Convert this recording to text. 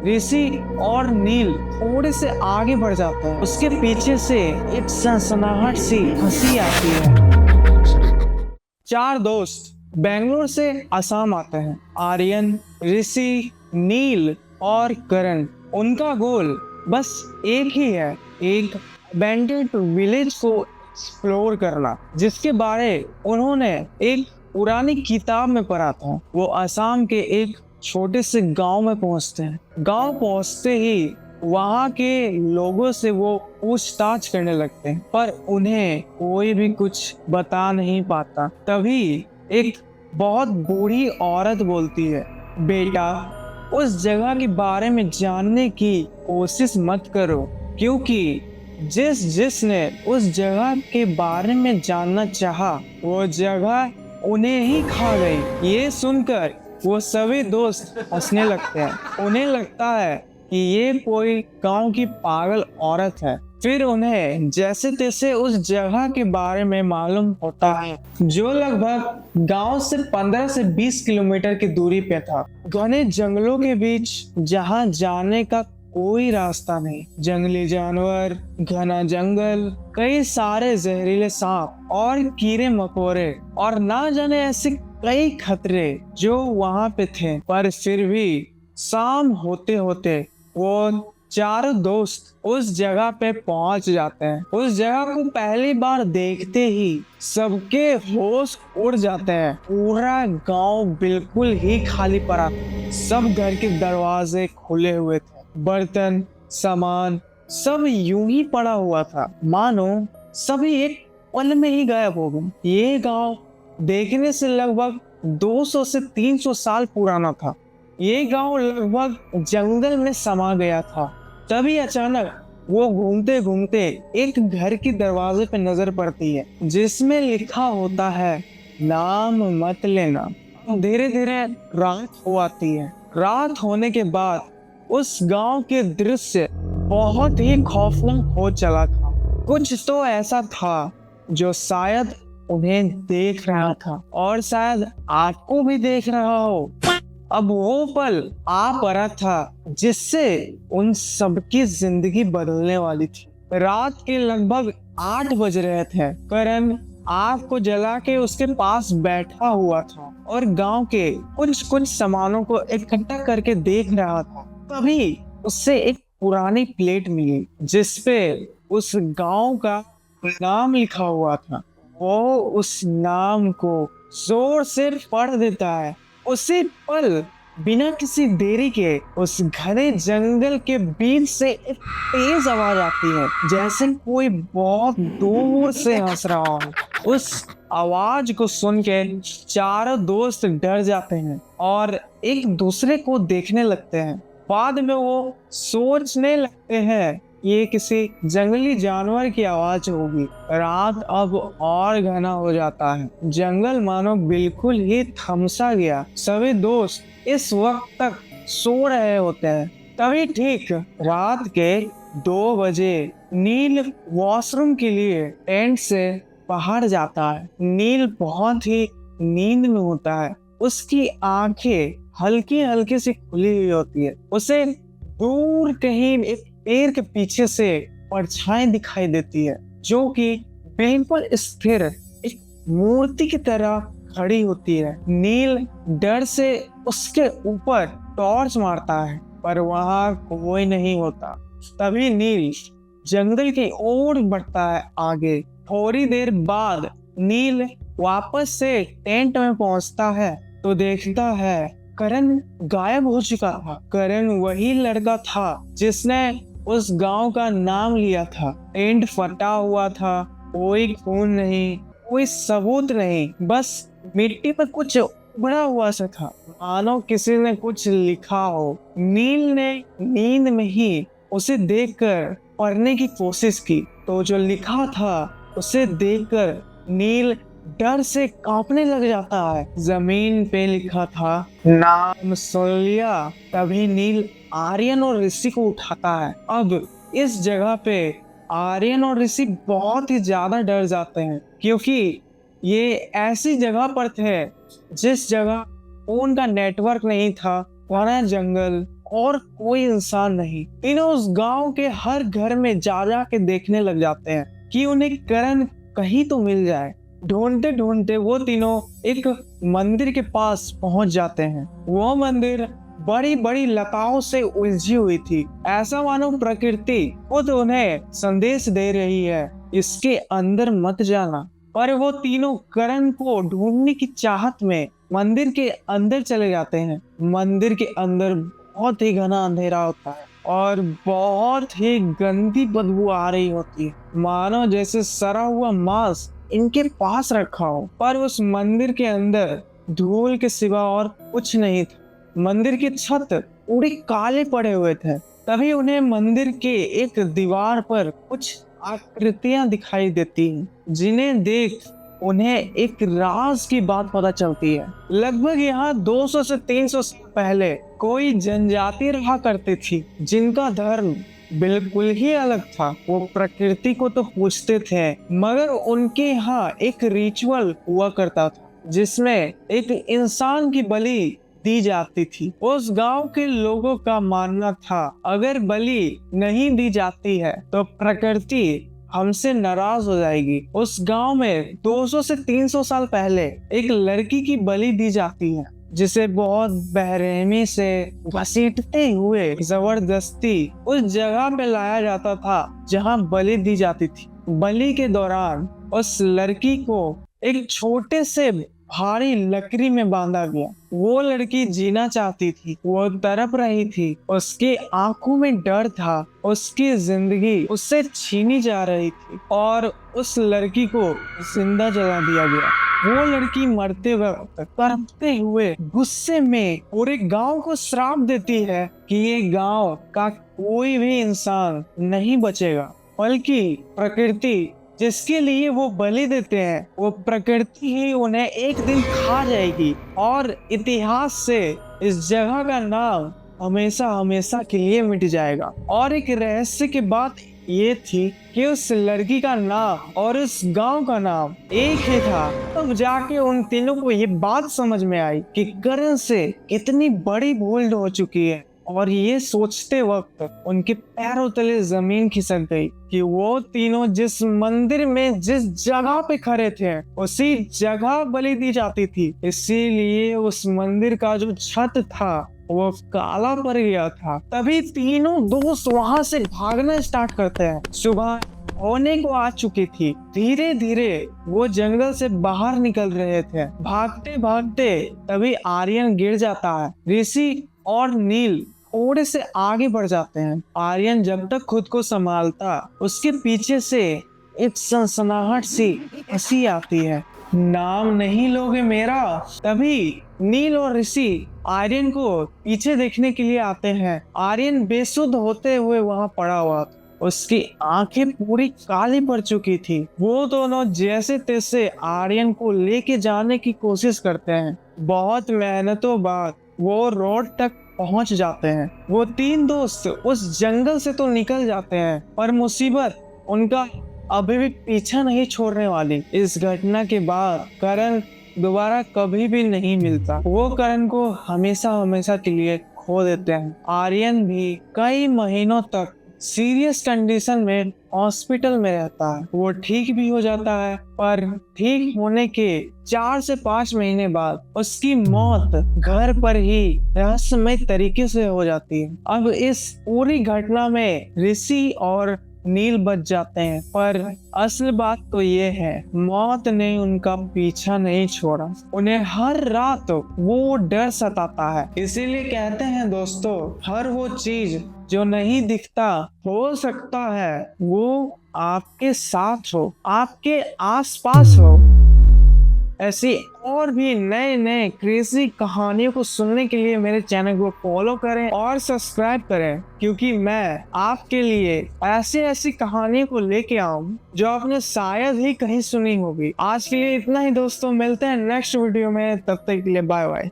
ऋषि और नील थोड़े से आगे बढ़ जाते हैं। उसके पीछे से एक सनसनाहट सी हंसी आती है। चार दोस्त बेंगलोर से असम आते हैं। आर्यन, ऋषि, नील और करण। उनका गोल बस एक ही है, एक अबैंडन्ड विलेज को एक्सप्लोर करना, जिसके बारे उन्होंने एक पुरानी किताब में पढ़ा था। वो असम के एक छोटे से गांव में पहुंचते हैं। गांव पहुंचते ही वहां के लोगों से वो पूछताछ करने लगते हैं, पर उन्हें कोई भी कुछ बता नहीं पाता। तभी एक बहुत बूढ़ी औरत बोलती है, बेटा, उस जगह के बारे में जानने की कोशिश मत करो, क्योंकि जिसने उस जगह के बारे में जानना चाहा, वो जगह उन्हें ही खा गई। ये सुनकर वो सभी दोस्त हंसने लगते हैं। उन्हें लगता है कि ये कोई गांव की पागल औरत है। फिर उन्हें जैसे तैसे उस जगह के बारे में मालूम होता है, जो लगभग गांव से 15 से 20 किलोमीटर की दूरी पे था। घने जंगलों के बीच, जहां जाने का कोई रास्ता नहीं। जंगली जानवर, घना जंगल, कई सारे जहरीले सांप और कीड़े मकोड़े, और ना जाने ऐसे कई खतरे जो वहां पे थे। पर फिर भी शाम होते होते वो चारों दोस्त उस जगह पे पहुंच जाते हैं। उस जगह को पहली बार देखते ही सबके होश उड़ जाते हैं। पूरा गांव बिल्कुल ही खाली पड़ा था। सब घर के दरवाजे खुले हुए थे। बर्तन, सामान सब यूं ही पड़ा हुआ था, मानो सभी एक पल में ही गायब हो गए। ये गांव देखने से लगभग 200 से 300 साल पुराना था। ये गांव लगभग जंगल में समा गया था। तभी अचानक वो घूमते घूमते एक घर की दरवाजे पे नजर पड़ती है, जिसमें लिखा होता है, नाम मत लेना। धीरे धीरे रात हो आती है। रात होने के बाद उस गांव के दृश्य बहुत ही खौफनाक हो चला था। कुछ तो ऐसा था जो शायद उन्हें देख रहा था, और शायद आपको भी देख रहा हो। अब वो पल आ पड़ा था जिससे उन सबकी जिंदगी बदलने वाली थी। रात के लगभग 8 बज रहे थे। करण आग को जला के उसके पास बैठा हुआ था और गांव के कुछ सामानों को इकट्ठा करके देख रहा था। तभी उससे एक पुरानी प्लेट मिली, जिसपे उस गांव का नाम लिखा हुआ था। वो उस नाम को जोर से पढ़ देता है। उसी पल बिना किसी देरी के उस घने जंगल के बीच से एक तेज आवाज आती है, जैसे कोई बहुत दूर से हंस रहा हो। उस आवाज को सुन के चारों दोस्त डर जाते हैं और एक दूसरे को देखने लगते हैं। बाद में वो सोचने लगते हैं ये किसी जंगली जानवर की आवाज होगी। रात अब और घना हो जाता है। जंगल मानो बिल्कुल ही थमसा गया। सभी दोस्त इस वक्त तक सो रहे होते हैं। तभी ठीक रात के 2 बजे नील वॉशरूम के लिए टेंट से बाहर जाता है। नील बहुत ही नींद में होता है। उसकी आंखें हल्की हल्की सी खुली हुई होती है। उसे दूर कहीं एक पेड़ के पीछे से परछाई दिखाई देती है, जो कि बिल्कुल स्थिर एक मूर्ति की तरह खड़ी होती है। नील डर से उसके ऊपर टॉर्च मारता है, पर वहां कोई नहीं होता। तभी नील जंगल की ओर बढ़ता है आगे। थोड़ी देर बाद नील वापस से टेंट में पहुंचता है तो देखता है करण गायब हो चुका था। करण वही लड़का था जिसने उस गांव का नाम लिया था। टेंट फटा हुआ था, कोई खून नहीं, कोई सबूत नहीं, बस मिट्टी पर कुछ उबड़ा हुआ सा था, मानो किसी ने कुछ लिखा हो। नील ने नींद में ही उसे देखकर पढ़ने की कोशिश की, तो जो लिखा था उसे देखकर नील डर से कांपने लग जाता है। जमीन पे लिखा था, नाम सुन लिया। तभी नील आर्यन और ऋषि को उठाता है। अब इस जगह पे आर्यन और ऋषि बहुत ही ज्यादा डर जाते हैं, क्योंकि ये ऐसी जगह पर थे जिस जगह फोन का नेटवर्क नहीं था। घना जंगल, और कोई इंसान नहीं। तीनों उस गांव के हर घर में जा के देखने लग जाते हैं कि उन्हें करण कहीं तो मिल जाए। ढूंढते ढूंढते वो तीनों एक मंदिर के पास पहुंच जाते हैं। वो मंदिर बड़ी बड़ी लताओं से उलझी हुई थी, ऐसा मानो प्रकृति खुद उन्हें संदेश दे रही है, इसके अंदर मत जाना। पर वो तीनों करण को ढूंढने की चाहत में मंदिर के अंदर चले जाते हैं। मंदिर के अंदर बहुत ही घना अंधेरा होता है और बहुत ही गंदी बदबू आ रही होती है, मानो जैसे सड़ा हुआ मांस इनके पास रखा हो। पर उस मंदिर के अंदर धूल के सिवा और कुछ नहीं था। मंदिर की छत पूरे काले पड़े हुए थे। तभी उन्हें मंदिर के एक दीवार पर कुछ आकृतियां दिखाई देती हैं, जिन्हें देख उन्हें एक राज की बात पता चलती है। लगभग यहाँ 200 से 300 साल पहले कोई जनजाति रहा करती थी, जिनका धर्म बिल्कुल ही अलग था। वो प्रकृति को तो पूजते थे, मगर उनके यहाँ एक रिचुअल हुआ करता था, जिसमें एक इंसान की बलि दी जाती थी। उस गांव के लोगों का मानना था, अगर बलि नहीं दी जाती है तो प्रकृति हमसे नाराज हो जाएगी। उस गांव में 200 से 300 साल पहले एक लड़की की बलि दी जाती है, जिसे बहुत बेरहमी से घसीटते हुए जबरदस्ती उस जगह पे लाया जाता था जहां बलि दी जाती थी। बलि के दौरान उस लड़की को एक छोटे से भारी लकड़ी में बांधा गया। वो लड़की जीना चाहती थी, वो तड़प रही थी, उसके आंखों में डर था, उसकी जिंदगी उससे छीनी जा रही थी और उस लड़की को जिंदा जला दिया गया। वो लड़की मरते वक्त तड़पते हुए गुस्से में पूरे गांव को श्राप देती है कि ये गांव का कोई भी इंसान नहीं बचेगा, बल्कि प्रकृति जिसके लिए वो बलि देते हैं, वो प्रकृति ही उन्हें एक दिन खा जाएगी और इतिहास से इस जगह का नाम हमेशा हमेशा के लिए मिट जाएगा। और एक रहस्य की बात ये थी कि उस लड़की का नाम और उस गांव का नाम एक ही था। तब जाके उन तीनों को ये बात समझ में आई कि करण से कितनी बड़ी भूल हो चुकी है। और ये सोचते वक्त उनके पैरों तले जमीन खिसक गई कि वो तीनों जिस मंदिर में जिस जगह पे खड़े थे, उसी जगह बलि दी जाती थी। इसीलिए उस मंदिर का जो छत था वो काला पड़ गया था। तभी तीनों दोस्त वहां से भागना स्टार्ट करते हैं। सुबह होने को आ चुकी थी। धीरे धीरे वो जंगल से बाहर निकल रहे थे। भागते भागते तभी आर्यन गिर जाता है। ऋषि और नील थोड़े से आगे बढ़ जाते हैं। आर्यन जब तक खुद को संभालता, उसके पीछे से एक सनसनाहट सी हंसी आती है। नाम नहीं लोगे मेरा। तभी नील और ऋषि आर्यन को पीछे देखने के लिए आते हैं। आर्यन बेसुध होते हुए वहां पड़ा हुआ था, उसकी आंखें पूरी काली पड़ चुकी थी। वो दोनों जैसे तैसे आर्यन को लेके जाने की कोशिश करते हैं। बहुत मेहनतों बाद वो रोड तक पहुंच जाते हैं। वो तीन दोस्त उस जंगल से तो निकल जाते हैं, पर मुसीबत उनका अभी भी पीछा नहीं छोड़ने वाली। इस घटना के बाद करण दोबारा कभी भी नहीं मिलता। वो करण को हमेशा हमेशा के लिए खो देते हैं। आर्यन भी कई महीनों तक सीरियस कंडीशन में हॉस्पिटल में रहता है। वो ठीक भी हो जाता है, पर ठीक होने के 4 से 5 महीने बाद उसकी मौत घर पर ही रहस्यमय तरीके से हो जाती है। अब इस पूरी घटना में ऋषि और नील बच जाते हैं, पर असल बात तो ये है, मौत ने उनका पीछा नहीं छोड़ा। उन्हें हर रात वो डर सताता है। इसीलिए कहते हैं दोस्तों, हर वो चीज जो नहीं दिखता, हो सकता है वो आपके साथ हो, आपके आसपास हो। ऐसी और भी नए नए क्रेजी कहानियों को सुनने के लिए मेरे चैनल को फॉलो करें और सब्सक्राइब करें, क्योंकि मैं आपके लिए ऐसी कहानियों को लेके आऊं जो आपने शायद ही कहीं सुनी होगी। आज के लिए इतना ही दोस्तों, मिलते हैं नेक्स्ट वीडियो में। तब तक के लिए बाय बाय।